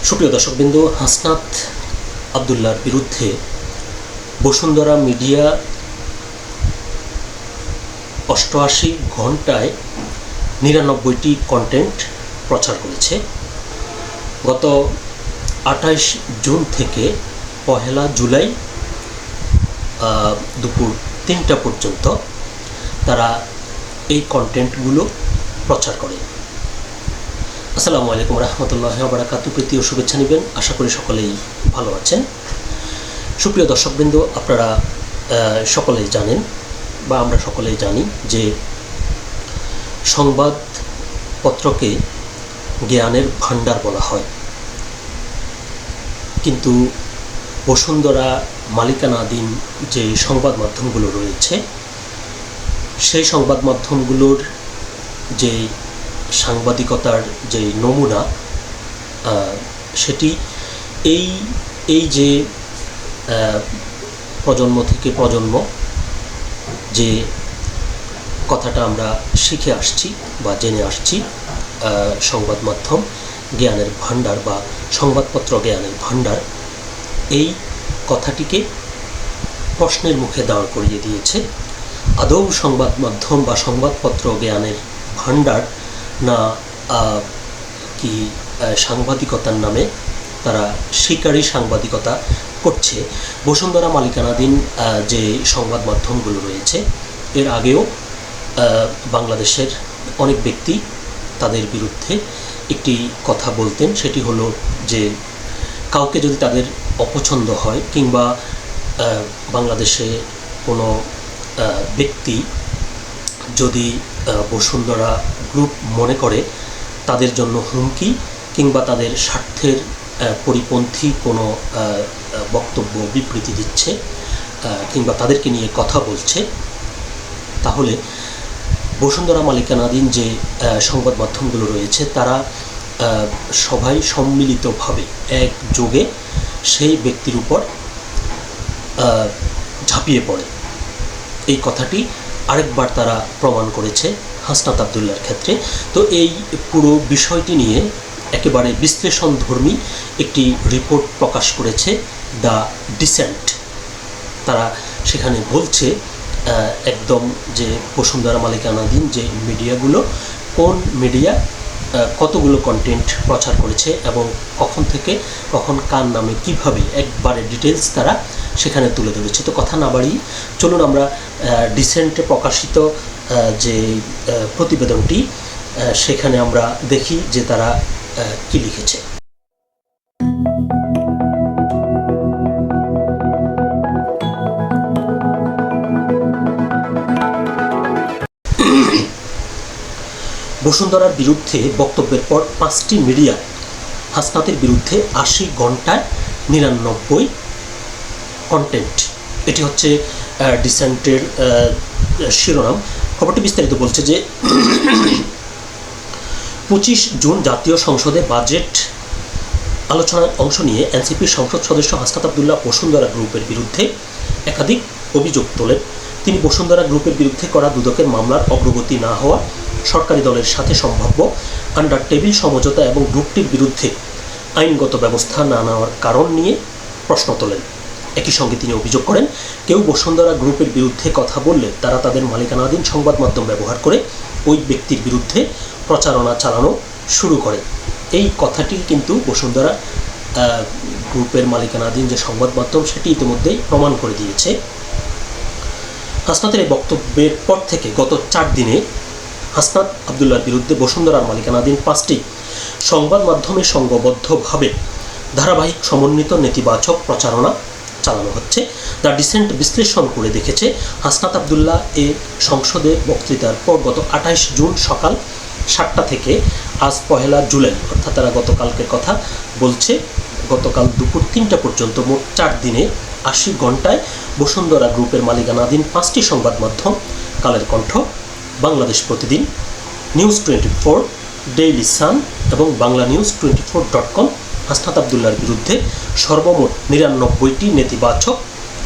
সুপ্রিয় দর্শকবৃন্দ, হাসনাত আবদুল্লাহর বিরুদ্ধে বসুন্ধরা মিডিয়া 88 ঘন্টায় 99টি কন্টেন্ট প্রচার করেছে। গত 28 জুন থেকে 1 জুলাই দুপুর 3টা পর্যন্ত তারা এই কন্টেন্টগুলো প্রচার করে। আসসালামু আলাইকুম রহমতুল্লাহি ওয়া বারাকাতুহু। প্রীতি ও শুভেচ্ছা নেবেন, আশা করি সকলেই ভালো আছেন। সুপ্রিয় দর্শকবৃন্দ, আপনারা সকলেই জানেন বা আমরা সকলেই জানি যে সংবাদপত্রকে জ্ঞানের ভাণ্ডার বলা হয়, কিন্তু বসুন্ধরা মালিকানাধীন যে সংবাদ মাধ্যমগুলো রয়েছে সেই সংবাদ মাধ্যমগুলোর যে সাংবাদিকতার যে নমুনা সেটি এই যে প্রজন্ম থেকে প্রজন্ম যে কথাটা আমরা শিখে আসছি বা জেনে আসছি, সংবাদ মাধ্যম জ্ঞানের ভাণ্ডার বা সংবাদপত্র জ্ঞানের ভাণ্ডার, এই কথাটিকে প্রশ্নের মুখে দাঁড় করিয়ে দিয়েছে। আদৌ সংবাদ মাধ্যম বা সংবাদপত্র জ্ঞানের ভাণ্ডার না কি সাংবাদিকতার নামে তারা শিকারী সাংবাদিকতা করছে। বসুন্ধরা মালিকানাধীন যে সংবাদ মাধ্যমগুলো রয়েছে, এর আগেও বাংলাদেশের অনেক ব্যক্তি তাদের বিরুদ্ধে একটি কথা বলতেন, সেটি হলো যে কাউকে যদি তাদের অপছন্দ হয় কিংবা বাংলাদেশে কোনো ব্যক্তি যদি বসুন্ধরা গ্রুপ মনে করে তাদের জন্য হুমকি কিংবা তাদের স্বার্থের পরিপন্থী কোনো বক্তব্য বিবৃতি দিচ্ছে কিংবা তাদেরকে নিয়ে কথা বলছে, তাহলে বসুন্ধরা মালিকানাধীন যে সংবাদ মাধ্যমগুলো রয়েছে তারা সবাই সম্মিলিতভাবে একযোগে সেই ব্যক্তির উপর ঝাঁপিয়ে পড়ে। এই কথাটি আরেকবার তারা প্রমাণ করেছে হাসনাত আবদুল্লাহর ক্ষেত্রে। তো এই পুরো বিষয়টি নিয়ে একেবারে বিশ্লেষণধর্মী একটি রিপোর্ট প্রকাশ করেছে দ্য ডিসেন্ট। তারা সেখানে বলছে একদম যে বসুন্ধরা মালিকানাধীন যে মিডিয়াগুলো, কোন মিডিয়া কতগুলো কন্টেন্ট প্রচার করেছে এবং কখন থেকে কখন কার নামে কিভাবে একবারে ডিটেলস তারা সেখানে তুলে ধরেছে। তো কথা না বাড়িয়ে চলুন আমরা ডিসেন্টে প্রকাশিত যে প্রতিবেদনটি সেখানে আমরা দেখি যে তারা কি লিখেছে। বসুন্ধরার বিরুদ্ধে বক্তব্যের পর 5টি মিডিয়া হাসনাতের বিরুদ্ধে 80 ঘন্টায় 99 কন্টেন্ট। এটি হচ্ছে ডিসেন্টের শিরোনাম। খবরটি বিস্তারিত বলছে যে 25 জুন জাতীয় সংসদে বাজেট আলোচনায় অংশ নিয়ে এনসিপির সংসদ সদস্য হাসনাত আবদুল্লাহ বসুন্ধরা গ্রুপের বিরুদ্ধে একাধিক অভিযোগ তোলেন। তিনি বসুন্ধরা গ্রুপের বিরুদ্ধে করা দুদকের মামলার অগ্রগতি না হওয়া, সরকারি দলের সাথে সম্ভাব্য আন্ডার টেবিল সমঝোতা এবং গ্রুপটির বিরুদ্ধে আইনগত ব্যবস্থা না নেওয়ার কারণ নিয়ে প্রশ্ন তোলেন। একই সঙ্গে তিনি অভিযোগ করেন, কেউ বসুন্ধরা গ্রুপের বিরুদ্ধে কথা বললে তারা তাদের মালিকানাধীন সংবাদ মাধ্যম ব্যবহার করে ওই ব্যক্তির বিরুদ্ধে প্রচারণা চালানো শুরু করে। এই কথাটি কিন্তু বসুন্ধরা গ্রুপের মালিকানাধীন যে সংবাদ মাধ্যম সেটি ইতিমধ্যেই প্রমাণ করে দিয়েছে। হাসনাতের এই বক্তব্যের পর থেকে গত 4 দিনে হাসনাত আবদুল্লাহর বিরুদ্ধে বসুন্ধরার মালিকানাধীন 5টি সংবাদ মাধ্যমে সংঘবদ্ধভাবে ধারাবাহিক সমন্বিত নেতিবাচক প্রচারণা চালানো হচ্ছে। দ্য ডিসেন্ট বিশ্লেষণ করে দেখেছে, হাসনাত আবদুল্লাহ এ সংসদে বক্তৃতার পর গত 28 জুন সকাল 7টা থেকে আজ 1 জুলাই, অর্থাৎ তারা গতকালকের কথা বলছে, গতকাল দুপুর 3টা পর্যন্ত মোট 4 দিনে 80 ঘন্টায় বসুন্ধরা গ্রুপের মালিকানাধীন 5টি সংবাদ মাধ্যম কালের কণ্ঠ, বাংলাদেশ প্রতিদিন, নিউজ 24, ডেইলি সান এবং banglanews24.com হাসনাত আবদুল্লাহর বিরুদ্ধে সর্বমোট 99টি নেতিবাচক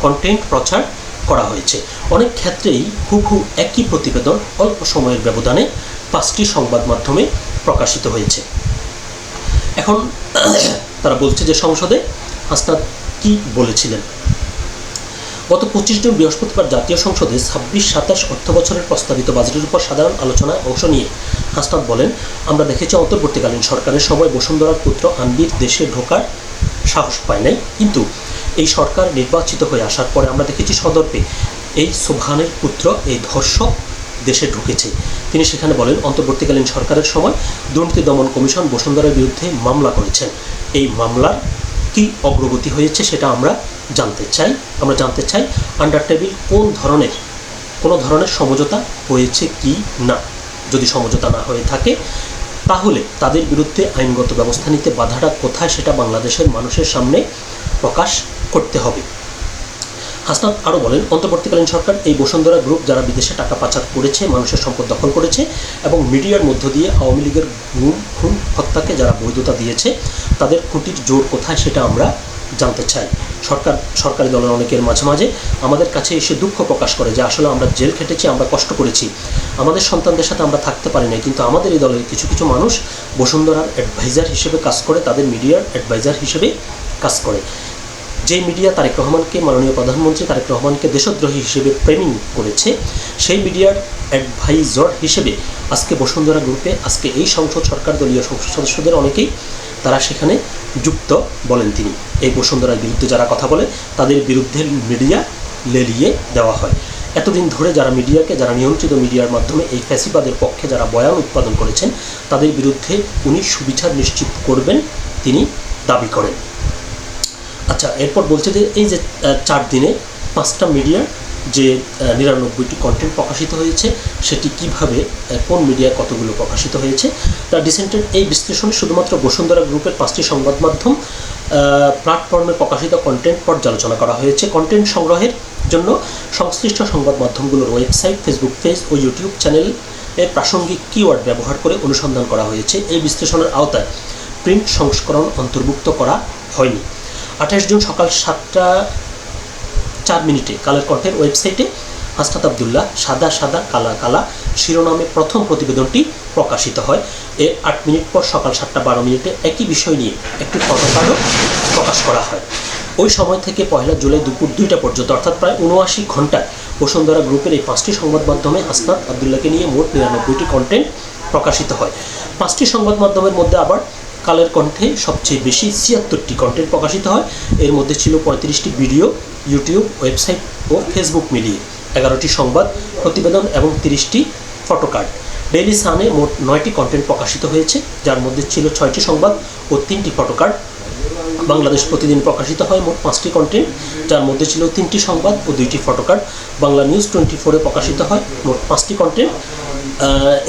কন্টেন্ট প্রচার করা হয়েছে। অনেক ক্ষেত্রেই হুবহু একই প্রতিবেদন অল্প সময়ের ব্যবধানে 5টি সংবাদ মাধ্যমে প্রকাশিত হয়েছে। এখন তারা বলছে যে সংসদে হাসনাত কি বলেছিলেন। গত 25 জুন বৃহস্পতিবার জাতীয় সংসদে 26-27 অর্থ বছরের প্রস্তাবিত বাজেটের উপর সাধারণ আলোচনায় অংশ নিয়ে হাসনাত বলেন, আমরা দেখেছি অন্তর্বর্তীকালীন সরকারের সময় বসুন্ধরার পুত্র আনবির দেশে ঢোকার সাহস পায় নাই, কিন্তু এই সরকার নির্বাচিত হয়ে আসার পরে আমরা দেখেছি সদর্পে এই সোবহানের পুত্র এই ধর্ষক দেশে ঢুকেছে। তিনি সেখানে বলেন, অন্তর্বর্তীকালীন সরকারের সময় দুর্নীতি দমন কমিশন বসুন্ধরার বিরুদ্ধে মামলা করেছেন। এই মামলার কি অগ্রগতি হয়েছে সেটা আমরা জানতে চাই আন্ডার টেবিল কোনো ধরনের সমঝোতা হয়েছে কি না। যদি সমঝোতা না হয়ে থাকে তাহলে তাদের বিরুদ্ধে আইনগত ব্যবস্থা নিতে বাধাটা কোথায় সেটা বাংলাদেশের মানুষের সামনে প্রকাশ করতে হবে। হাসনাত আরও বলেন, অন্তর্বর্তীকালীন সরকার এই বসুন্ধরা গ্রুপ যারা বিদেশে টাকা পাচার করেছে, মানুষের সম্পদ দখল করেছে এবং মিডিয়ার মধ্য দিয়ে আওয়ামী লীগের গুম খুন হত্যাকে যারা বৈধতা দিয়েছে, তাদের খুঁটির জোর কোথায় সেটা আমরা জানতে চাই। সরকারি দলের অনেকের মাঝে মাঝে আমাদের কাছে এসে দুঃখ প্রকাশ করে যে আসলে আমরা জেল খেটেছি, আমরা কষ্ট করেছি, আমাদের সন্তানদের সাথে আমরা থাকতে পারি না, কিন্তু আমাদের এই দলের কিছু কিছু মানুষ বসুন্ধরার অ্যাডভাইজার হিসেবে কাজ করে, তাদের মিডিয়ার অ্যাডভাইজার হিসেবে কাজ করে। যে মিডিয়া তারেক রহমানকে, মাননীয় প্রধানমন্ত্রী তারেক রহমানকে দেশদ্রোহী হিসেবে ফ্রেমিং করেছে, সেই মিডিয়ার অ্যাডভাইজর হিসেবে আজকে বসুন্ধরা গ্রুপে আজকে এই সংসদ সরকার দলীয় সংসদ সদস্যদের অনেকেই তারা সেখানে যুক্ত বলেন তিনি। এই বসুন্ধরার বিরুদ্ধে যারা কথা বলে তাদের বিরুদ্ধে মিডিয়া লেলিয়ে দেওয়া হয়। এতদিন ধরে যারা নিয়ন্ত্রিত মিডিয়ার মাধ্যমে এই ফ্যাসিবাদের পক্ষে যারা বয়ান উৎপাদন করেছেন, তাদের বিরুদ্ধে উনি সুবিচার নিশ্চিত করবেন তিনি দাবি করেন। আচ্ছা, এরপর বলছে যে এই যে 4 দিনে 5টা মিডিয়ার যে 99টি কন্টেন্ট প্রকাশিত হয়েছে, সেটি কিভাবে কোন মিডিয়ায় কতগুলো প্রকাশিত হয়েছে, দ্য ডিসেন্টের এই বিশ্লেষণে শুধুমাত্র বসুন্ধরা গ্রুপের 5টি সংবাদ মাধ্যম প্ল্যাটফর্মে প্রকাশিত কন্টেন্ট পর্যালোচনা করা হয়েছে। কন্টেন্ট সংগ্রহের জন্য সংশ্লিষ্ট সংবাদ মাধ্যমগুলোর ওয়েবসাইট, ফেসবুক পেজ ও ইউটিউব চ্যানেলে প্রাসঙ্গিক কিওয়ার্ড ব্যবহার করে অনুসন্ধান করা হয়েছে। এই বিশ্লেষণের আওতায় প্রিন্ট সংস্করণ অন্তর্ভুক্ত করা হয়নি। 28 জুন সকাল 7:04 কালের কণ্ঠের ওয়েবসাইটে হাসনাত আবদুল্লাহ সাদা সাদা কালা কালা শিরোনামে প্রথম প্রতিবেদনটি প্রকাশিত হয়। এর 8 মিনিট পর সকাল 7:12 একই বিষয় নিয়ে একটি ফটোকার্ডও প্রকাশ করা হয়। ওই সময় থেকে 1 জুলাই দুপুর 2টা পর্যন্ত, অর্থাৎ প্রায় 79 ঘন্টায় বসুন্ধরা গ্রুপের এই 5টি সংবাদ মাধ্যমে হাসনাত আবদুল্লাহকে নিয়ে মোট 99টি কন্টেন্ট প্রকাশিত হয়। 5টি সংবাদ মাধ্যমের মধ্যে আবার কালের কণ্ঠে সবচেয়ে বেশি 76টি কন্টেন্ট প্রকাশিত হয়। এর মধ্যে ছিল 35টি ভিডিও, ইউটিউব, ওয়েবসাইট ও ফেসবুক মিলিয়ে 11টি সংবাদ প্রতিবেদন এবং 30টি ফটোকার্ড। ডেইলি সানে মোট 9টি কন্টেন্ট প্রকাশিত হয়েছে, যার মধ্যে ছিল 6টি সংবাদ ও 3টি ফটোকার্ড। বাংলাদেশ প্রতিদিন প্রকাশিত হয় মোট 5টি কন্টেন্ট, যার মধ্যে ছিল 3টি সংবাদ ও 2টি ফটোকার্ড। বাংলা নিউজ 24-এ প্রকাশিত হয় মোট 5টি কন্টেন্ট,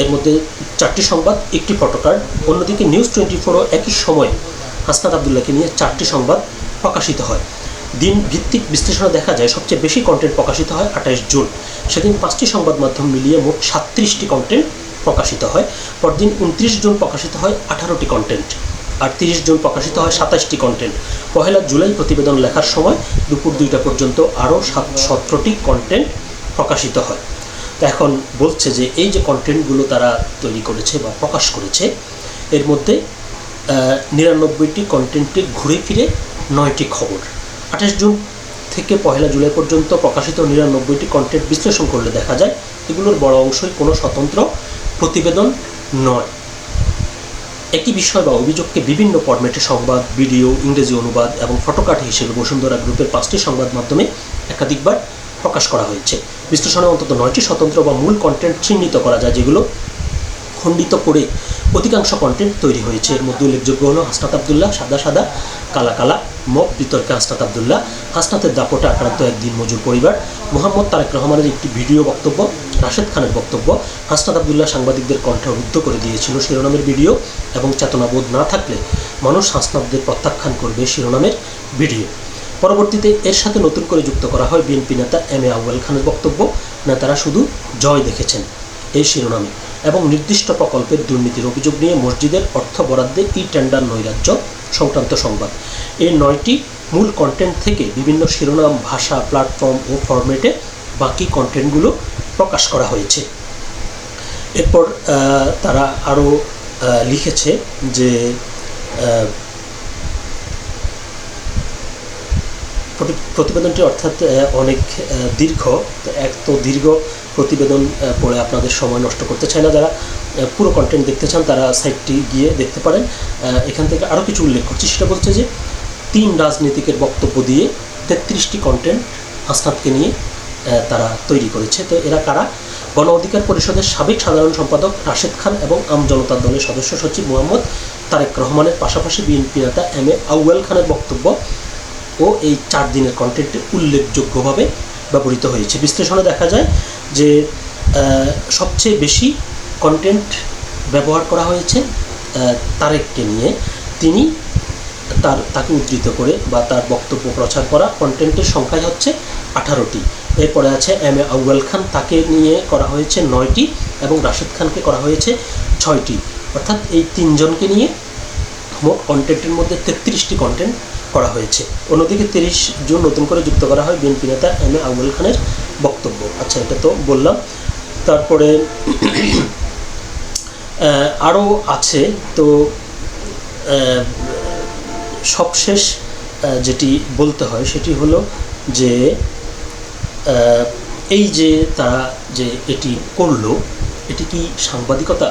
এর মধ্যে 4টি সংবাদ, 1টি ফটোকার্ড। অন্যদিকে নিউজ 24ও একই সময়ে হাসনাত আবদুল্লাহকে নিয়ে 4টি সংবাদ প্রকাশিত হয়। দিন ভিত্তিক বিশ্লেষণে দেখা যায় সবচেয়ে বেশি কন্টেন্ট প্রকাশিত হয় 28 জুন। সেদিন 5টি সংবাদ মাধ্যম মিলিয়ে মোট 37টি কন্টেন্ট প্রকাশিত হয়। পরদিন 29 জুন প্রকাশিত হয় 18টি কন্টেন্ট, আর 30 জুন প্রকাশিত হয় 27টি কন্টেন্ট। 1 জুলাই প্রতিবেদন লেখার সময় দুপুর 2টা পর্যন্ত আরও 17টি কন্টেন্ট প্রকাশিত হয়। তো এখন বলছে যে এই যে কন্টেন্টগুলো তারা তৈরি করেছে বা প্রকাশ করেছে, এর মধ্যে 99টি কন্টেন্টে ঘুরে ফিরে 9টি খবর। 28 জুন থেকে 1 জুলাই পর্যন্ত প্রকাশিত 99টি কন্টেন্ট বিশ্লেষণ করলে দেখা যায় এগুলোর বড় অংশই কোনো স্বতন্ত্র প্রতিবেদন নয়। একই বিষয় বা অভিযোগকে বিভিন্ন ফরম্যাটে সংবাদ, ভিডিও, ইংরেজি অনুবাদ এবং ফটোকার্ড হিসেবে বসুন্ধরা গ্রুপের 5টি সংবাদ মাধ্যমে একাধিকবার প্রকাশ করা হয়েছে। বিশ্লেষণে অন্তত 9টি স্বতন্ত্র বা মূল কন্টেন্ট চিহ্নিত করা যায়, যেগুলো খণ্ডিত করে অধিকাংশ কন্টেন্ট তৈরি হয়েছে। এর মধ্যে উল্লেখযোগ্য হলো হাসনাত আবদুল্লাহ সাদা সাদা কালা কালা, মব বিতর্কে হাসনাত আবদুল্লাহ, হাসনাতের দাপটে আক্রান্ত একদিন মজুর পরিবার, মোহাম্মদ তারেক রহমানের একটি ভিডিও বক্তব্য, রাশেদ খানের বক্তব্য, হাসনাত আবদুল্লাহ সাংবাদিকদের কণ্ঠরুদ্ধ করে দিয়েছিল শিরোনামের ভিডিও, এবং চেতনাবোধ না থাকলে মানুষ হাসনাতদের প্রত্যাখ্যান করবে শিরোনামের ভিডিও। পরবর্তীতে এর সাথে নতুন করে যুক্ত করা হয় বিএনপি নেতা এম এ আউয়াল খানের বক্তব্য, নেতারা শুধু জয় দেখেছেন এই শিরোনামে, এবং নির্দিষ্ট প্রকল্পের দুর্নীতির অভিযোগ নিয়ে মসজিদের অর্থ বরাদ্দে টেন্ডার নৈরাজ্য সংক্রান্ত সংবাদ। এই 9টি মূল কন্টেন্ট থেকে বিভিন্ন শিরোনাম, ভাষা, প্ল্যাটফর্ম ও ফরম্যাটে বাকি কন্টেন্টগুলো প্রকাশ করা হয়েছে। এরপর তারা আরও লিখেছে যে প্রতিবেদনটি অর্থাৎ অনেক দীর্ঘ। তো দীর্ঘ প্রতিবেদন পড়ে আপনাদের সময় নষ্ট করতে চায় না। যারা পুরো কন্টেন্ট দেখতে চান তারা সাইটটি গিয়ে দেখতে পারেন। এখান থেকে আরও কিছু উল্লেখ করছি, সেটা বলছে যে 3 রাজনীতিকের বক্তব্য দিয়ে 33টি কন্টেন্ট হাসনাতকে নিয়ে তারা তৈরি করেছে। তো এরা কারা? গণ অধিকার পরিষদের সাবেক সাধারণ সম্পাদক রাশেদ খান এবং আমজনতা দলের সদস্য সচিব মোহাম্মদ তারেক রহমানের পাশাপাশি বিএনপি নেতা এম এ আউয়াল খানের বক্তব্য ও এই 4 দিনের কন্টেন্টে উল্লেখযোগ্যভাবে ব্যবহৃত হয়েছে। বিশ্লেষণে দেখা যায় যে সবচেয়ে বেশি কন্টেন্ট ব্যবহার করা হয়েছে তারেককে নিয়ে। তিনি তাকে উদ্ধৃত করে বা তার বক্তব্য প্রচার করা কন্টেন্টের সংখ্যাই হচ্ছে 18টি। এরপরে আছে এম এ আউয়াল খান, তাকে নিয়ে করা হয়েছে 9টি এবং রাশেদ খানকে করা হয়েছে 6টি। অর্থাৎ এই 3 জনকে নিয়ে মোট কন্টেন্টের মধ্যে 33টি কন্টেন্ট করা হয়েছে। অন্যদিকে 30 জন নতুন করে যুক্ত করা হয় বিএনপি নেতা এম এ আউয়াল খানের বক্তব্য। আচ্ছা, এটা তো বললাম। তারপরে আরও আছে। তো সবশেষ যেটি বলতে হয় সেটি হলো যে এই যে তারা যে এটি করলো, এটি কি সাংবাদিকতা?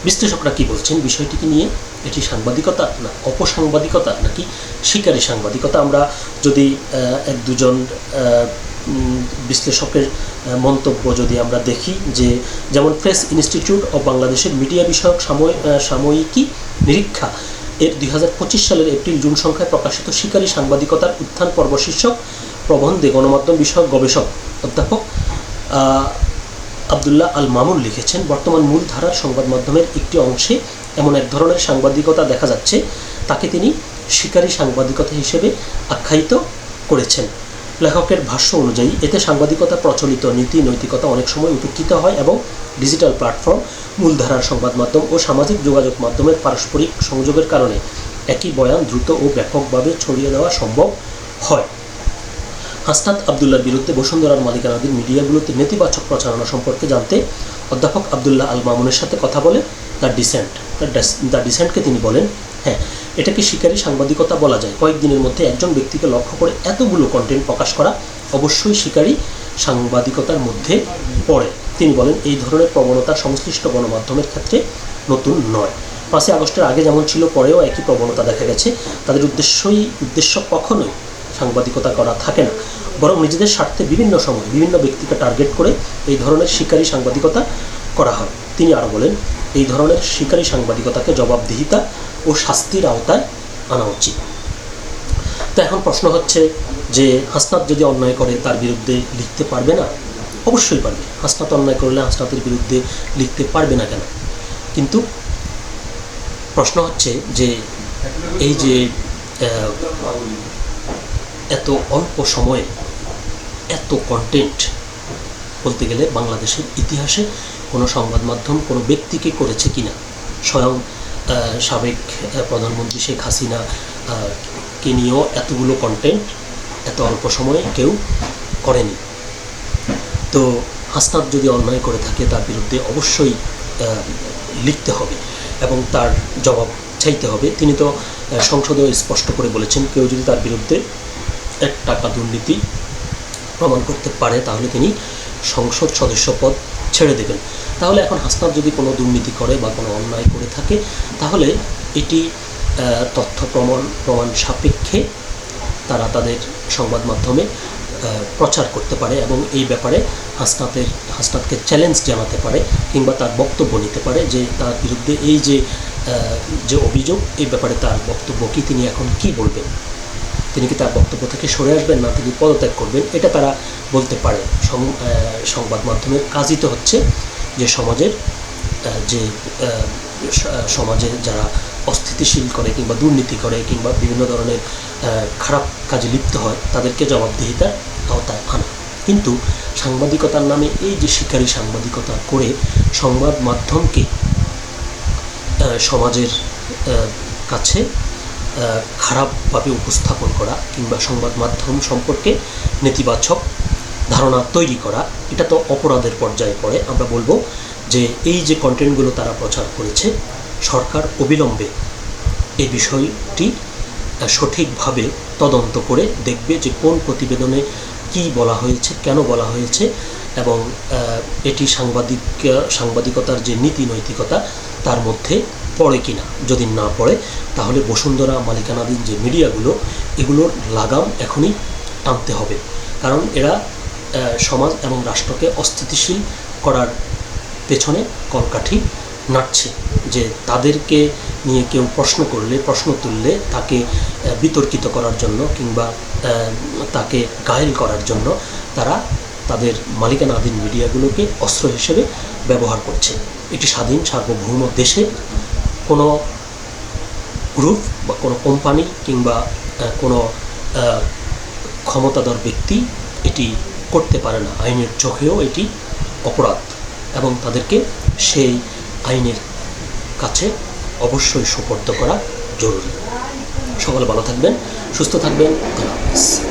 বিশ্লেষকরা কি বলছেন বিষয়টিকে নিয়ে? এটি সাংবাদিকতা না অপসাংবাদিকতা নাকি শিকারী সাংবাদিকতা? আমরা যদি 1-2 জন বিশ্লেষকের মন্তব্য যদি আমরা দেখি, যে যেমন প্রেস ইনস্টিটিউট অব বাংলাদেশের মিডিয়া বিষয়ক সাময়িকী নিরীক্ষা এর 2025 সালের এপ্রিল-জুন সংখ্যায় প্রকাশিত শিকারী সাংবাদিকতার উত্থান পর্ব শীর্ষক প্রবন্ধে গণমাধ্যম বিষয়ক গবেষক অধ্যাপক আবদুল্লাহ আল মামুন লিখেছেন, বর্তমান মূলধারার সংবাদ মাধ্যমের একটি অংশে এমন এক ধরনের সাংবাদিকতা দেখা যাচ্ছে, তাকে তিনি শিকারী সাংবাদিকতা হিসেবে আখ্যায়িত করেছেন। লেখকের ভাষ্য অনুযায়ী এতে সাংবাদিকতা প্রচলিত নীতি নৈতিকতা অনেক সময় উপেক্ষিত হয় এবং ডিজিটাল প্ল্যাটফর্ম, মূলধারার সংবাদ মাধ্যম ও সামাজিক যোগাযোগ মাধ্যমের পারস্পরিক সংযোগের কারণে একই বয়ান দ্রুত ও ব্যাপকভাবে ছড়িয়ে দেওয়া সম্ভব হয়। হাসনাত আবদুল্লাহর বিরুদ্ধে বসুন্ধরার মালিকানাধীন মিডিয়াগুলোতে নেতিবাচক প্রচারণা সম্পর্কে জানতে অধ্যাপক আবদুল্লাহ আল মামুনের সাথে কথা বলে দ্য ডিসেন্টকে তিনি বলেন, হ্যাঁ, এটাকে শিকারী সাংবাদিকতা বলা যায়। কয়েকদিনের মধ্যে একজন ব্যক্তিকে লক্ষ্য করে এতগুলো কন্টেন্ট প্রকাশ করা অবশ্যই শিকারী সাংবাদিকতার মধ্যে পড়ে। তিনি বলেন, এই ধরনের প্রবণতা সংশ্লিষ্ট গণমাধ্যমের ক্ষেত্রে নতুন নয়। 5ই আগস্টের আগে যেমন ছিল, পরেও একই প্রবণতা দেখা গেছে। তাদের উদ্দেশ্য কখনোই সাংবাদিকতা করা থাকে না, বরং নিজেদের স্বার্থে বিভিন্ন সময় বিভিন্ন ব্যক্তিকে টার্গেট করে এই ধরনের শিকারী সাংবাদিকতা করা হয়। তিনি আরও বলেন, এই ধরনের শিকারী সাংবাদিকতাকে জবাবদিহিতা ও শাস্তির আওতায় আনা উচিত। তো এখন প্রশ্ন হচ্ছে যে হাসনাত যদি অন্যায় করে তার বিরুদ্ধে লিখতে পারবে না? অবশ্যই পারবে। হাসনাত অন্যায় করলে হাসনাতের বিরুদ্ধে লিখতে পারবে না কেন? কিন্তু প্রশ্ন হচ্ছে যে এই যে এত অল্প সময়ে এত কন্টেন্ট, বলতে গেলে বাংলাদেশের ইতিহাসে কোনো সংবাদ মাধ্যম কোনো ব্যক্তিকে করেছে কিনা? স্বয়ং সাবেক প্রধানমন্ত্রী শেখ হাসিনা কে নিয়েও এতগুলো কন্টেন্ট এত অল্প সময়ে কেউ করেনি। তো হাসনাত যদি অন্যায় করে থাকে তার বিরুদ্ধে অবশ্যই লিখতে হবে এবং তার জবাব চাইতে হবে। তিনি তো সংসদেও স্পষ্ট করে বলেছেন, কেউ যদি তার বিরুদ্ধে 1 টাকা দুর্নীতি প্রমাণ করতে পারে তাহলে তিনি সংসদ সদস্য পদ ছেড়ে দেবেন। তাহলে এখন হাসনাত যদি কোনো দুর্নীতি করে বা কোনো অন্যায় করে থাকে, তাহলে এটি তথ্য প্রমাণ সাপেক্ষে তারা তাদের সংবাদ মাধ্যমে প্রচার করতে পারে এবং এই ব্যাপারে হাসনাতকে চ্যালেঞ্জ জানাতে পারে কিংবা তার বক্তব্য নিতে পারে যে তার বিরুদ্ধে এই যে অভিযোগ, এই ব্যাপারে তার বক্তব্য কি, তিনি এখন কি বলবেন, তিনি কি তার বক্তব্য থেকে সরে আসবেন না তিনি পদত্যাগ করবেন, এটা তারা বলতে পারে। সংবাদ মাধ্যমের কাজই তো হচ্ছে যে সমাজে যারা অস্থিতিশীল করে কিংবা দুর্নীতি করে কিংবা বিভিন্ন ধরনের খারাপ কাজে লিপ্ত হয় তাদেরকে জবাবদিহিতার আওতায় আনা। কিন্তু সাংবাদিকতার নামে এই যে শিকারী সাংবাদিকতা করে সংবাদ মাধ্যমকে সমাজের কাছে খারাপভাবে উপস্থাপন করা কিংবা সংবাদ মাধ্যম সম্পর্কে নেতিবাচক ধারণা তৈরি করা, এটা তো অপরাধের পর্যায়ে পড়ে। আমরা বলবো যে এই যে কন্টেন্টগুলো তারা প্রচার করেছে, সরকার অবিলম্বে এই বিষয়টি সঠিকভাবে তদন্ত করে দেখবে যে কোন প্রতিবেদনে কী বলা হয়েছে, কেন বলা হয়েছে, এবং এটি সাংবাদিকতার যে নীতি নৈতিকতা তার মধ্যে পড়ে কিনা। যদি না পড়ে তাহলে বসুন্ধরা মালিকানাধীন যে মিডিয়াগুলো, এগুলোর লাগাম এখনই টানতে হবে, কারণ এরা সমাজ এবং রাষ্ট্রকে অস্থিতিশীল করার পেছনে কলকাঠি নাড়ছে। যে তাদেরকে নিয়ে কেউ প্রশ্ন তুললে তাকে বিতর্কিত করার জন্য কিংবা তাকে ঘায়েল করার জন্য তারা তাদের মালিকানাধীন মিডিয়াগুলোকে অস্ত্র হিসেবে ব্যবহার করছে। এটি স্বাধীন সার্বভৌম দেশে কোনো গ্রুপ বা কোনো কোম্পানি কিংবা কোনো ক্ষমতাধর ব্যক্তি এটি করতে পারে না। আইনের চোখেও এটি অপরাধ এবং তাদেরকে সেই আইনের কাছে অবশ্যই সোপর্দ করা জরুরি। সকলে ভালো থাকবেন, সুস্থ থাকবেন। আল্লাহ হাফেজ।